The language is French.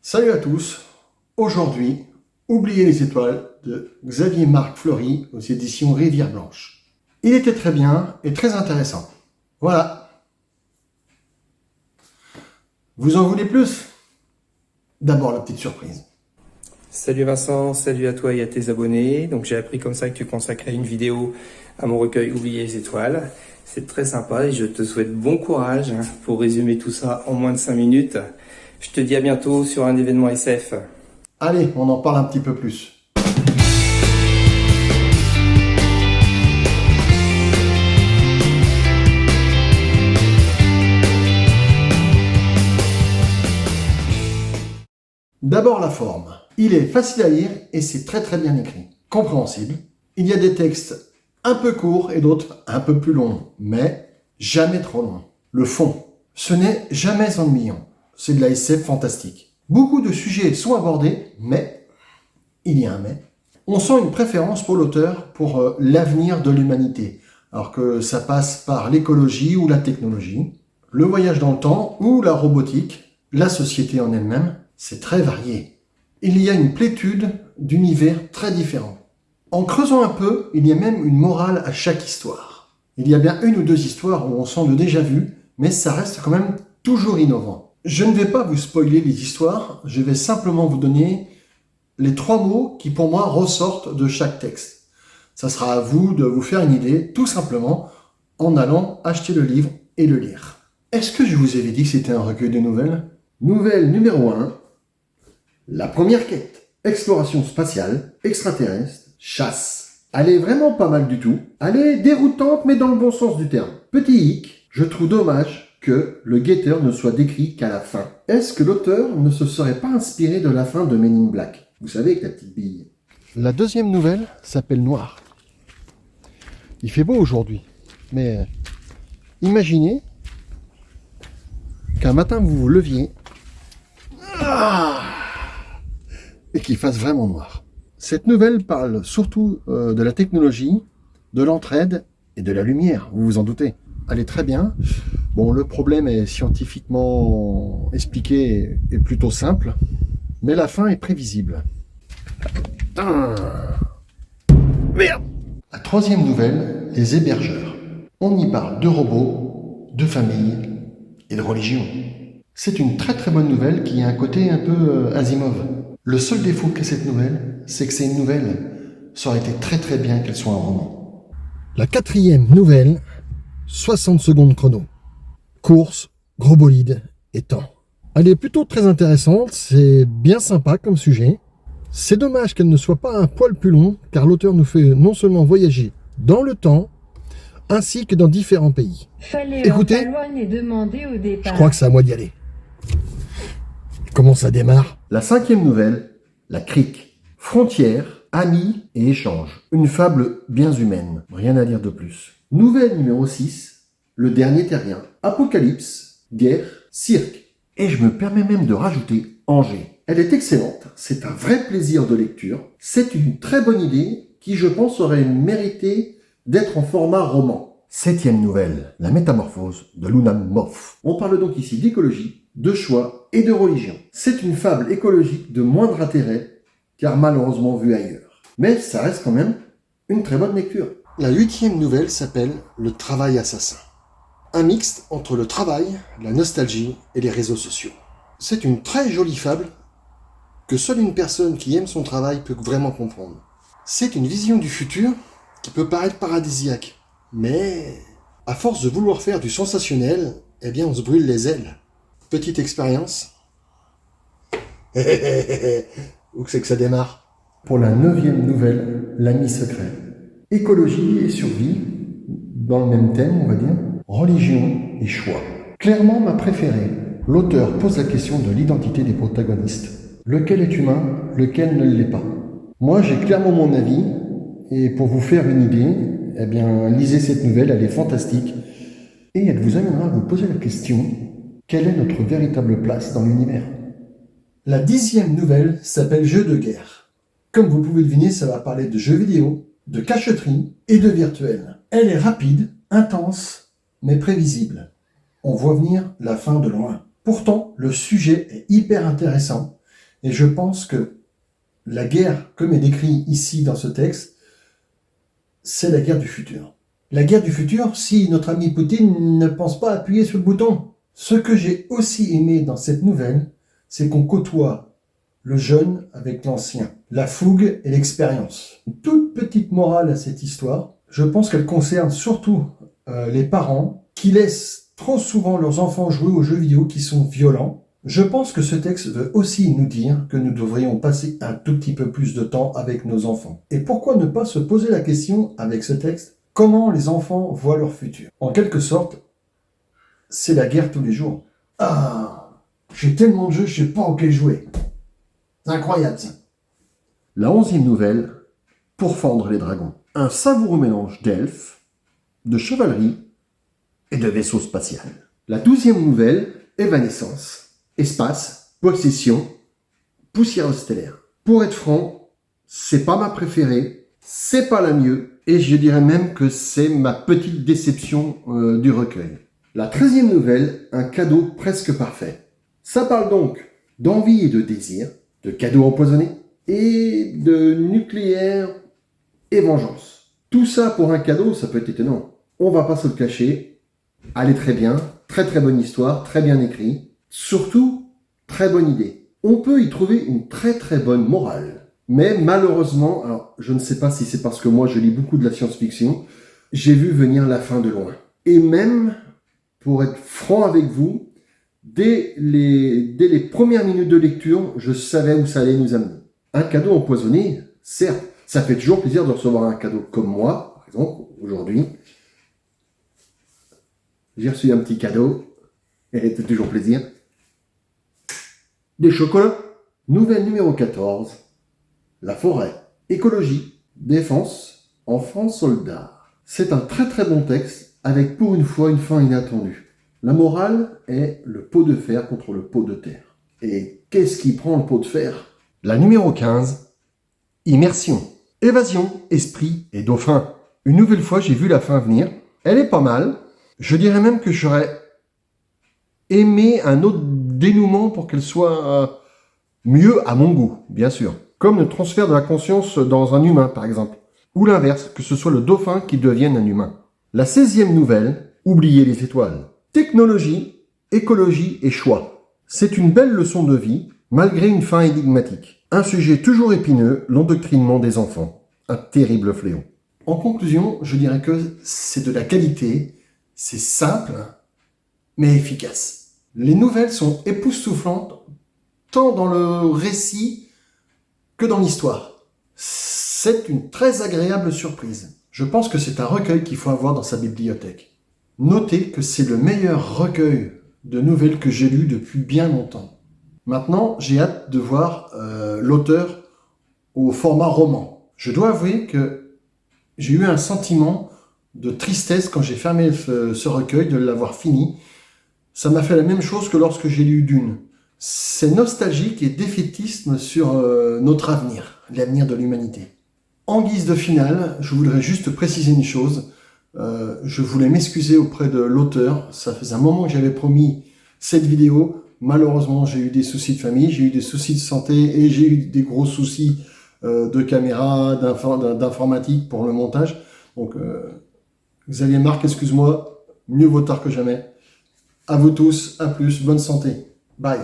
Salut à tous. Aujourd'hui, Oubliez les étoiles de Xavier-Marc Fleury aux éditions Rivière Blanche. Il était très bien et très intéressant. Voilà. Vous en voulez plus? D'abord la petite surprise. Salut Vincent, salut à toi et à tes abonnés. Donc j'ai appris comme ça que tu consacrais une vidéo à mon recueil Oubliez les étoiles. C'est très sympa et je te souhaite bon courage pour résumer tout ça en moins de 5 minutes. Je te dis à bientôt sur un événement SF. Allez, on en parle un petit peu plus. D'abord la forme. Il est facile à lire et c'est très bien écrit. Compréhensible. Il y a des textes un peu courts et d'autres un peu plus longs, mais jamais trop longs. Le fond. Ce n'est jamais ennuyant. C'est de la SF fantastique. Beaucoup de sujets sont abordés, mais, il y a un mais, on sent une préférence pour l'auteur pour l'avenir de l'humanité, alors que ça passe par l'écologie ou la technologie, le voyage dans le temps ou la robotique, la société en elle-même. C'est très varié. Il y a une plétude d'univers très différents. En creusant un peu, il y a même une morale à chaque histoire. Il y a bien une ou deux histoires où on sent le déjà-vu, mais ça reste quand même toujours innovant. Je ne vais pas vous spoiler les histoires, je vais simplement vous donner les 3 mots qui pour moi ressortent de chaque texte. Ça sera à vous de vous faire une idée, tout simplement, en allant acheter le livre et le lire. Est-ce que je vous avais dit que c'était un recueil de nouvelles? Nouvelle numéro 1. La première quête. Exploration spatiale, extraterrestre, chasse. Elle est vraiment pas mal du tout. Elle est déroutante mais dans le bon sens du terme. Petit hic, je trouve dommage que le guetteur ne soit décrit qu'à la fin. Est-ce que l'auteur ne se serait pas inspiré de la fin de Men in Black? Vous savez, avec la petite bille. La deuxième nouvelle s'appelle Noir. Il fait beau aujourd'hui, mais imaginez qu'un matin vous vous leviez et qu'il fasse vraiment noir. Cette nouvelle parle surtout de la technologie, de l'entraide et de la lumière, vous vous en doutez. Elle est très bien. Bon, le problème est scientifiquement expliqué et plutôt simple, mais la fin est prévisible. Merde! La troisième nouvelle, Les hébergeurs. On y parle de robots, de famille et de religion. C'est une très bonne nouvelle qui a un côté un peu Asimov. Le seul défaut qu'a cette nouvelle, c'est que c'est une nouvelle. Ça aurait été très bien qu'elle soit un roman. La quatrième nouvelle, 60 secondes chrono. Course, gros bolide et temps. Elle est plutôt très intéressante, c'est bien sympa comme sujet. C'est dommage qu'elle ne soit pas un poil plus long, car l'auteur nous fait non seulement voyager dans le temps, ainsi que dans différents pays. Écoutez, je crois que c'est à moi d'y aller. Comment ça démarre? La cinquième nouvelle, La Crique. Frontières, amis et échanges. Une fable bien humaine, rien à dire de plus. Nouvelle numéro 6, Le Dernier Terrien. Apocalypse, guerre, cirque. Et je me permets même de rajouter Angers. Elle est excellente, c'est un vrai plaisir de lecture. C'est une très bonne idée qui, je pense, aurait mérité d'être en format roman. Septième nouvelle, La Métamorphose de Luna Moff. On parle donc ici d'écologie, de choix et de religion. C'est une fable écologique de moindre intérêt, car malheureusement vue ailleurs. Mais ça reste quand même une très bonne lecture. La huitième nouvelle s'appelle Le Travail Assassin. Un mixte entre le travail, la nostalgie et les réseaux sociaux. C'est une très jolie fable que seule une personne qui aime son travail peut vraiment comprendre. C'est une vision du futur qui peut paraître paradisiaque, mais à force de vouloir faire du sensationnel, eh bien on se brûle les ailes. Petite expérience. Où c'est que ça démarre? Pour la 9e nouvelle, L'ami secret. Écologie et survie, dans le même thème, on va dire. Religion et choix. Clairement ma préférée. L'auteur pose la question de l'identité des protagonistes. Lequel est humain, lequel ne l'est pas? Moi, j'ai clairement mon avis, et pour vous faire une idée, eh bien, lisez cette nouvelle, elle est fantastique, et elle vous amènera à vous poser la question, quelle est notre véritable place dans l'univers? La 10e nouvelle s'appelle Jeux de guerre. Comme vous pouvez deviner, ça va parler de jeux vidéo, de cacheterie et de virtuel. Elle est rapide, intense, mais prévisible. On voit venir la fin de loin. Pourtant, le sujet est hyper intéressant Et je pense que la guerre, comme est décrit ici dans ce texte, c'est la guerre du futur. La guerre du futur, si notre ami Poutine ne pense pas appuyer sur le bouton. Ce que j'ai aussi aimé dans cette nouvelle, c'est qu'on côtoie le jeune avec l'ancien, la fougue et l'expérience. Une toute petite morale à cette histoire, je pense qu'elle concerne surtout les parents qui laissent trop souvent leurs enfants jouer aux jeux vidéo qui sont violents. Je pense que ce texte veut aussi nous dire que nous devrions passer un tout petit peu plus de temps avec nos enfants. Et pourquoi ne pas se poser la question avec ce texte, comment les enfants voient leur futur? En quelque sorte, c'est la guerre tous les jours. Ah, j'ai tellement de jeux, je sais pas auquel jouer. C'est incroyable ça. La 11e nouvelle, Pour fendre les dragons. Un savoureux mélange d'elfes, de chevalerie et de vaisseaux spatial. La 12e nouvelle, Évanescence. Espace, possession, poussière stellaire. Pour être franc, c'est pas ma préférée, c'est pas la mieux, et je dirais même que c'est ma petite déception du recueil. La 13e nouvelle, un cadeau presque parfait. Ça parle donc d'envie et de désir, de cadeaux empoisonnés et de nucléaire et vengeance. Tout ça pour un cadeau, ça peut être étonnant. On va pas se le cacher. Elle est très bien, très très bonne histoire, très bien écrit. Surtout, très bonne idée. On peut y trouver une très très bonne morale. Mais malheureusement, alors je ne sais pas si c'est parce que moi je lis beaucoup de la science-fiction, j'ai vu venir la fin de loin. Et même, pour être franc avec vous, dès les premières minutes de lecture, je savais où ça allait nous amener. Un cadeau empoisonné, certes, ça fait toujours plaisir de recevoir un cadeau comme moi, par exemple, aujourd'hui. J'ai reçu un petit cadeau, et c'était toujours plaisir. Des chocolats. Nouvelle numéro 14. La forêt. Écologie. Défense. Enfants soldats. C'est un très très bon texte, avec pour une fois une fin inattendue. La morale est le pot de fer contre le pot de terre. Et qu'est-ce qui prend le pot de fer? La numéro 15. Immersion. Évasion, esprit et dauphin. Une nouvelle fois, j'ai vu la fin venir. Elle est pas mal. Je dirais même que j'aurais aimé un autre dénouement pour qu'elle soit mieux à mon goût, bien sûr. Comme le transfert de la conscience dans un humain, par exemple. Ou l'inverse, que ce soit le dauphin qui devienne un humain. La 16e nouvelle, Oubliez les étoiles. Technologie, écologie et choix. C'est une belle leçon de vie, malgré une fin énigmatique. Un sujet toujours épineux, l'endoctrinement des enfants. Un terrible fléau. En conclusion, je dirais que c'est de la qualité, c'est simple, mais efficace. Les nouvelles sont époustouflantes, tant dans le récit que dans l'histoire. C'est une très agréable surprise. Je pense que c'est un recueil qu'il faut avoir dans sa bibliothèque. Notez que c'est le meilleur recueil de nouvelles que j'ai lu depuis bien longtemps. Maintenant, j'ai hâte de voir l'auteur au format roman. Je dois avouer que j'ai eu un sentiment de tristesse quand j'ai fermé ce recueil, de l'avoir fini. Ça m'a fait la même chose que lorsque j'ai lu Dune. C'est nostalgique et défaitisme sur notre avenir, l'avenir de l'humanité. En guise de finale, je voudrais juste préciser une chose. Je voulais m'excuser auprès de l'auteur. Ça faisait un moment que j'avais promis cette vidéo. Malheureusement, j'ai eu des soucis de famille, j'ai eu des soucis de santé et j'ai eu des gros soucis de caméra, d'informatique pour le montage. Donc, Xavier Marc, excuse-moi, mieux vaut tard que jamais. À vous tous, à plus, bonne santé. Bye.